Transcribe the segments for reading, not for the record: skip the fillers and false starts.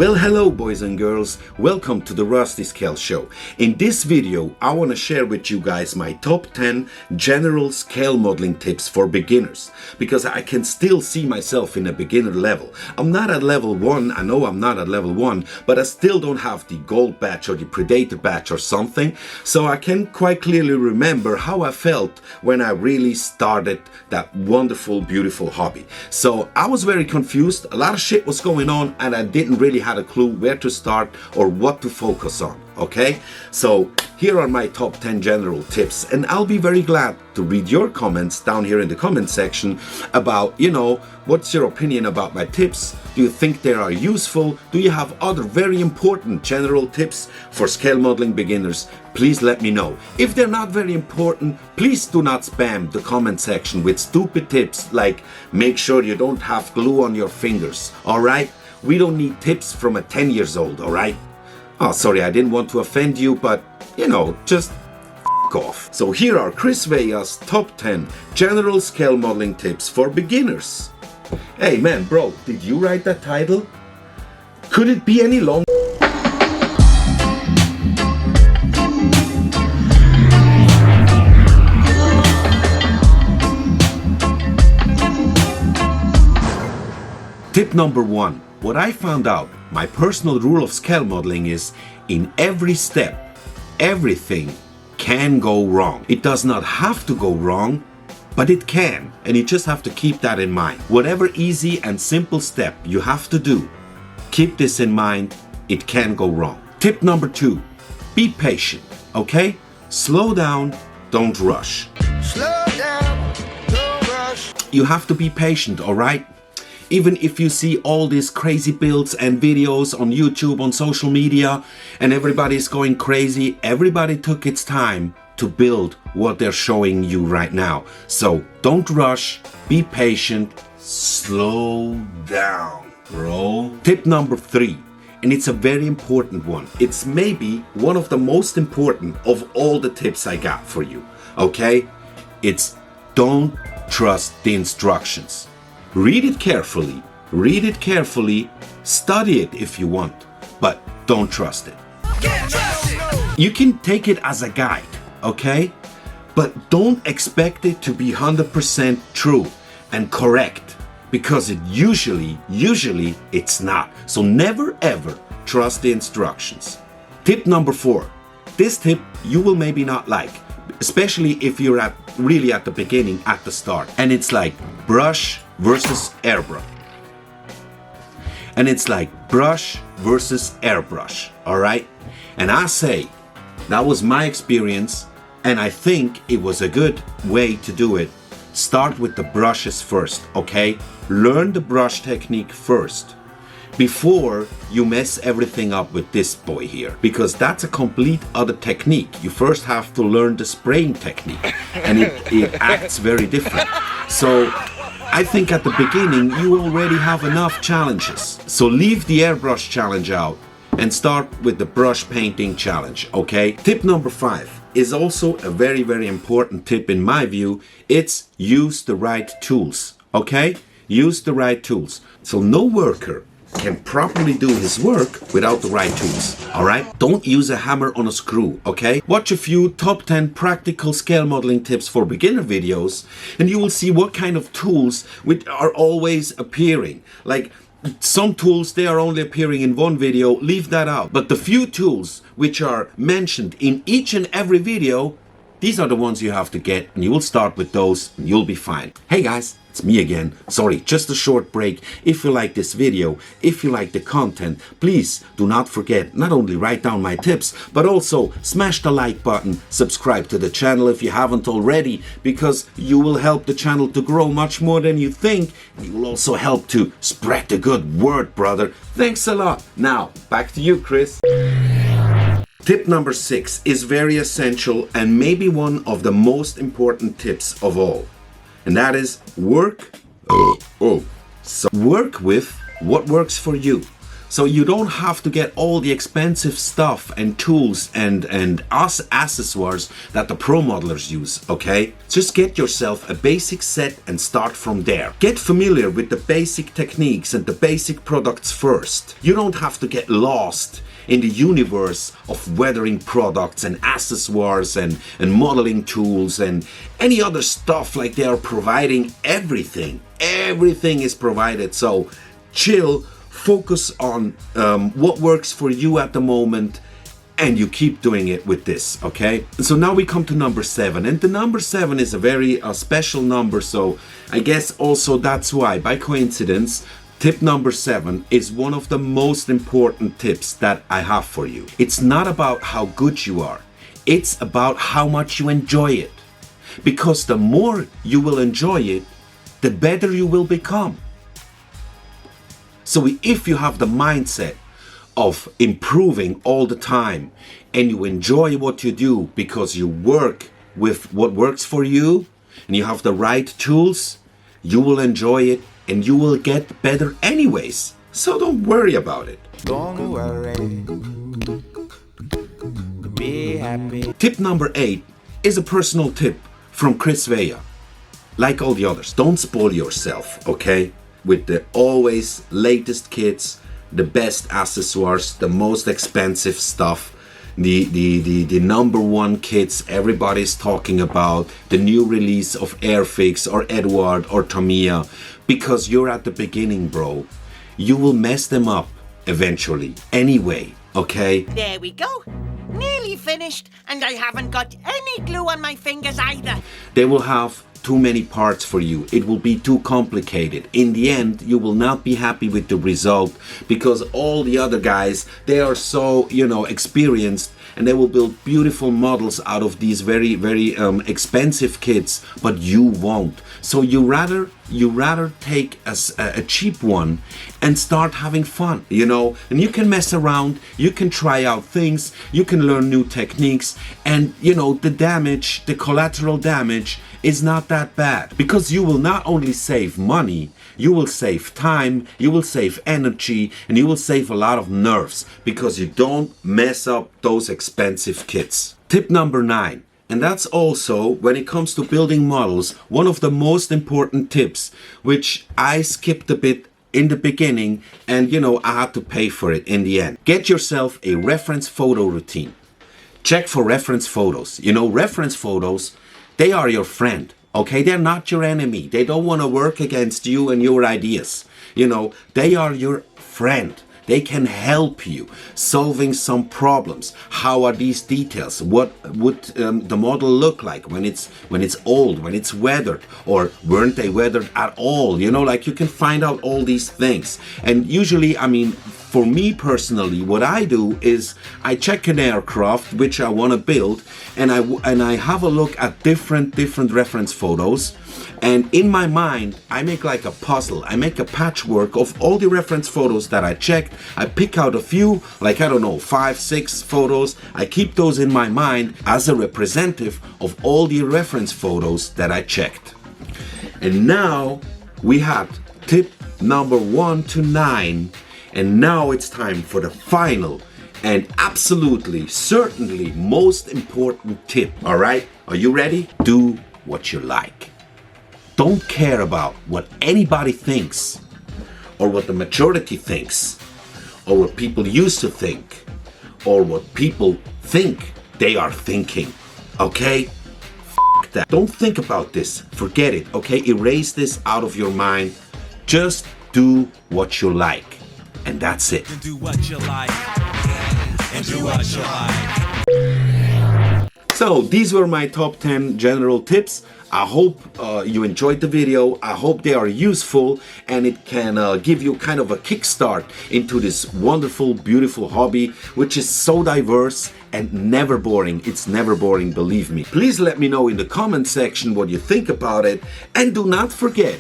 Well, hello boys and girls, welcome to the Rusty Scale Show. In this video, I want to share with you guys my top 10 general scale modeling tips for beginners, because I can still see myself in a beginner level. I'm not at level 1, I know I'm not at level 1, but I still don't have the gold badge or the predator badge or something, so I can quite clearly remember how I felt when I really started that wonderful, beautiful hobby. So I was very confused, a lot of shit was going on, and I didn't really had a clue where to start or what to focus on. Okay, so here are my top 10 general tips, and I'll be very glad to read your comments down here in the comment section about, what's your opinion about my tips? Do you think they are useful? Do you have other very important general tips for scale modeling beginners? Please let me know. If they're not very important, please do not spam the comment section with stupid tips like make sure you don't have glue on your fingers, alright? We don't need tips from a 10 years old, alright? Oh, sorry, I didn't want to offend you, but, just f*** off. So here are Chris Vega's top 10 general scale modeling tips for beginners. Hey man, bro, did you write that title? Could it be any longer? Tip number 1. What I found out, my personal rule of scale modeling is, in every step, everything can go wrong. It does not have to go wrong, but it can, and you just have to keep that in mind. Whatever easy and simple step you have to do, keep this in mind, it can go wrong. Tip number 2, be patient, okay? Slow down, don't rush. Slow down, don't rush. You have to be patient, alright? Even if you see all these crazy builds and videos on YouTube, on social media, and everybody's going crazy, everybody took its time to build what they're showing you right now. So don't rush, be patient, slow down, bro. Tip number 3, and it's a very important one. It's maybe one of the most important of all the tips I got for you, okay? It's don't trust the instructions. Read it carefully, study it if you want, but don't trust it. You can take it as a guide, okay? But don't expect it to be 100% true and correct, because it usually it's not. So never ever trust the instructions. Tip number 4. This tip you will maybe not like, especially if you're really at the beginning, at the start. And it's like brush versus airbrush. And it's like brush versus airbrush, alright? And I say, that was my experience, and I think it was a good way to do it. Start with the brushes first, okay? Learn the brush technique first, before you mess everything up with this boy here, because that's a complete other technique. You first have to learn the spraying technique, and it acts very different. So I think at the beginning you already have enough challenges. So leave the airbrush challenge out and start with the brush painting challenge, okay? Tip number 5 is also a very, very important tip in my view. It's use the right tools, okay? Use the right tools. So no worker can properly do his work without the right tools, alright? Don't use a hammer on a screw, okay? Watch a few top 10 practical scale modeling tips for beginner videos, and you will see what kind of tools which are always appearing. Like some tools, they are only appearing in one video, leave that out. But the few tools which are mentioned in each and every video, these are the ones you have to get, and you will start with those and you'll be fine. Hey guys, it's me again. Sorry, just a short break. If you like this video, if you like the content, please do not forget, not only write down my tips, but also smash the like button, subscribe to the channel if you haven't already, because you will help the channel to grow much more than you think. And you will also help to spread the good word, brother. Thanks a lot. Now, back to you, Chris. Tip number 6 is very essential and maybe one of the most important tips of all. And that is work with what works for you. So you don't have to get all the expensive stuff and tools and accessories that the pro modelers use, okay? Just get yourself a basic set and start from there. Get familiar with the basic techniques and the basic products first. You don't have to get lost in the universe of weathering products and accessories and modeling tools and any other stuff. Like, they are providing everything. Everything is provided. So chill. Focus on what works for you at the moment, and you keep doing it with this, okay? So now we come to number 7, and the number 7 is a very special number, so I guess also that's why, by coincidence, tip number 7 is one of the most important tips that I have for you. It's not about how good you are, it's about how much you enjoy it. Because the more you will enjoy it, the better you will become. So if you have the mindset of improving all the time and you enjoy what you do because you work with what works for you and you have the right tools, you will enjoy it and you will get better anyways. So don't worry about it. Don't worry. Be happy. Tip number 8 is a personal tip from Chris Vea. Like all the others, don't spoil yourself, okay? With the always latest kits, the best accessories, the most expensive stuff, the number one kits everybody's talking about, the new release of Airfix or Edward or Tamiya, because you're at the beginning, bro. You will mess them up eventually anyway, okay? There we go. Nearly finished, and I haven't got any glue on my fingers either. They will have too many parts for you. It will be too complicated. In the end, you will not be happy with the result, because all the other guys, they are so, experienced, and they will build beautiful models out of these very, very expensive kits, but you won't. So you rather take a cheap one and start having fun, and you can mess around, you can try out things, you can learn new techniques, and the collateral damage is not that bad, because you will not only save money, you will save time, you will save energy, and you will save a lot of nerves, because you don't mess up those expensive kits. Tip number 9, and that's also, when it comes to building models, one of the most important tips, which I skipped a bit in the beginning, and I had to pay for it in the end. Get yourself a reference photo routine. Check for reference photos. Reference photos, they are your friend, okay? They're not your enemy. They don't want to work against you and your ideas. They are your friend. They can help you solving some problems. How are these details? What would the model look like when it's old, when it's weathered, or weren't they weathered at all? You can find out all these things. And usually, for me personally, what I do is I check an aircraft which I want to build, and I have a look at different reference photos, and in my mind I make like a puzzle. I make a patchwork of all the reference photos that I checked. I pick out a few, like 5, 6 photos. I keep those in my mind as a representative of all the reference photos that I checked. And now we had tip number 1 to 9. And now it's time for the final and absolutely, certainly most important tip, all right? Are you ready? Do what you like. Don't care about what anybody thinks, or what the majority thinks, or what people used to think, or what people think they are thinking, okay? F that. Don't think about this. Forget it, okay? Erase this out of your mind. Just do what you like. And that's it. Do what you like. And do what you like. So these were my top 10 general tips. I hope you enjoyed the video. I hope they are useful, and it can give you kind of a kickstart into this wonderful, beautiful hobby, which is so diverse and never boring. It's never boring, believe me. Please let me know in the comment section what you think about it, and do not forget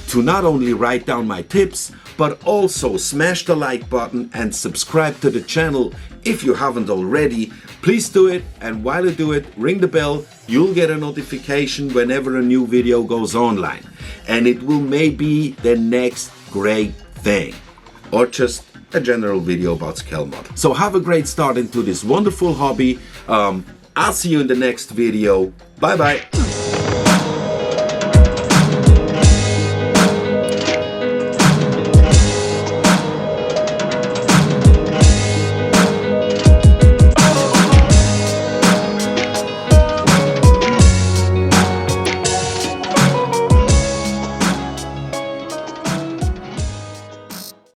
to not only write down my tips, but also smash the like button and subscribe to the channel if you haven't already. Please do it, and while you do it, ring the bell. You'll get a notification whenever a new video goes online, and it will maybe the next great thing, or just a general video about scale model. So have a great start into this wonderful hobby. I'll see you in the next video. Bye bye.